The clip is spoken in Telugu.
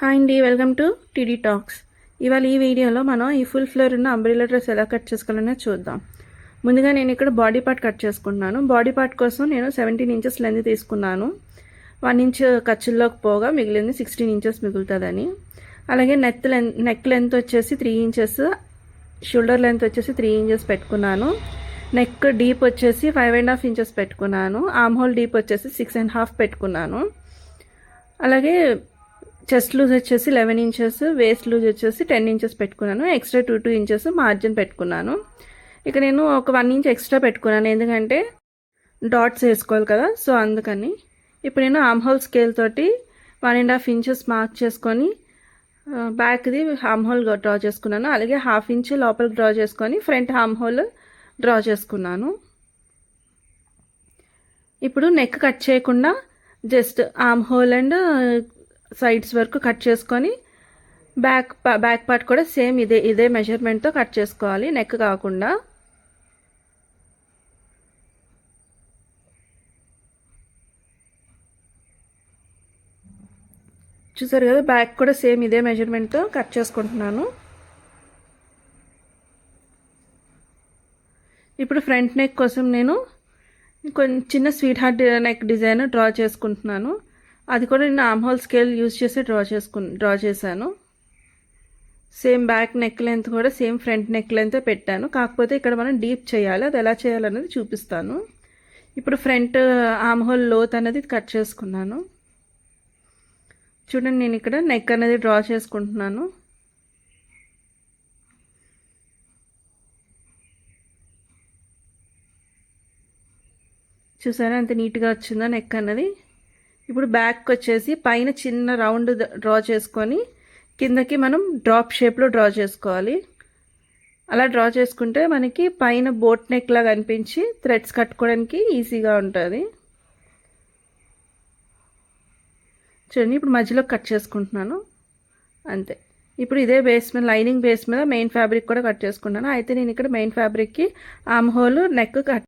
హాయ్ అండి, వెల్కమ్ టు టీడీ టాక్స్. ఇవాళ ఈ వీడియోలో మనం ఈ ఫుల్ ఫ్లేర్ ఉన్న అంబ్రెల్లా డ్రెస్ ఎలా కట్ చేసుకోవాలనే చూద్దాం. ముందుగా నేను ఇక్కడ బాడీ పార్ట్ కట్ చేసుకుంటున్నాను. బాడీ పార్ట్ కోసం నేను 17 ఇంచెస్ లెంత్ తీసుకున్నాను. 1 ఇంచ్ ఖర్చుల్లోకి పోగా మిగిలింది 16 ఇంచెస్ మిగులుతుందని. అలాగే నెక్ లెంత్ వచ్చేసి 3 ఇంచెస్, షోల్డర్ లెంత్ వచ్చేసి 3 ఇంచెస్ పెట్టుకున్నాను. నెక్ డీప్ వచ్చేసి 5.5 ఇంచెస్ పెట్టుకున్నాను. ఆర్మ్ హోల్ డీప్ వచ్చేసి 6.5 పెట్టుకున్నాను. అలాగే చెస్ట్ లూజ్ వచ్చేసి 11 ఇంచెస్, వేస్ట్ లూజ్ వచ్చేసి 10 ఇంచెస్ పెట్టుకున్నాను. ఎక్స్ట్రా 2 ఇంచెస్ మార్జిన్ పెట్టుకున్నాను. ఇక నేను ఒక 1 ఇంచ్ ఎక్స్ట్రా పెట్టుకున్నాను, ఎందుకంటే డాట్స్ వేసుకోవాలి కదా, సో అందుకని. ఇప్పుడు నేను ఆర్మ్ హోల్ స్కేల్ తోటి 1.5 ఇంచెస్ మార్క్ చేసుకొని బ్యాక్ది ఆర్మ్ హోల్ డ్రా చేసుకున్నాను. అలాగే 1/2 ఇంచ్ లోపలికి డ్రా చేసుకొని ఫ్రంట్ ఆర్మ్ హోల్ డ్రా చేసుకున్నాను. ఇప్పుడు నెక్ కట్ చేయకుండా just arm whole and sides వరకు కట్ చేసుకొని బ్యాక్ పార్ట్ కూడా సేమ్ ఇదే మెజర్మెంట్తో కట్ చేసుకోవాలి, నెక్ కాకుండా. చూసారు కదా, బ్యాక్ కూడా సేమ్ ఇదే మెజర్మెంట్తో కట్ చేసుకుంటున్నాను. ఇప్పుడు ఫ్రంట్ నెక్ కోసం నేను కొంచెం చిన్న sweet heart neck design draw చేసుకుంటున్నాను. అది కూడా నేను ఆర్మ్ హోల్ స్కేల్ యూజ్ చేసి డ్రా చేశాను. సేమ్ బ్యాక్ నెక్ లెంత్ కూడా సేమ్ ఫ్రంట్ నెక్ లెంత్ పెట్టాను, కాకపోతే ఇక్కడ మనం డీప్ చేయాలి. అది ఎలా చేయాలనేది చూపిస్తాను. ఇప్పుడు ఫ్రంట్ ఆర్మ్ హోల్ లోత్ అనేది కట్ చేసుకున్నాను. చూడండి, నేను ఇక్కడ నెక్ అనేది డ్రా చేసుకుంటున్నాను. చూసారా ఎంత నీట్గా వచ్చిందో నెక్ అన్నది. ఇప్పుడు బ్యాక్ వచ్చేసి పైన చిన్న రౌండ్ డ్రా చేసుకొని కిందకి మనం డ్రాప్ షేప్లో డ్రా చేసుకోవాలి. అలా డ్రా చేసుకుంటే మనకి పైన బోట్ నెక్ లాగా అనిపించి థ్రెడ్స్ కట్టుకోవడానికి ఈజీగా ఉంటుంది. చూడండి, ఇప్పుడు మధ్యలో కట్ చేసుకుంటున్నాను, అంతే. ఇప్పుడు ఇదే బేస్ మీద, లైనింగ్ బేస్ మీద మెయిన్ ఫ్యాబ్రిక్ కూడా కట్ చేసుకుంటాను. అయితే నేను ఇక్కడ మెయిన్ ఫ్యాబ్రిక్కి ఆర్మ్ హోల్ నెక్ కట్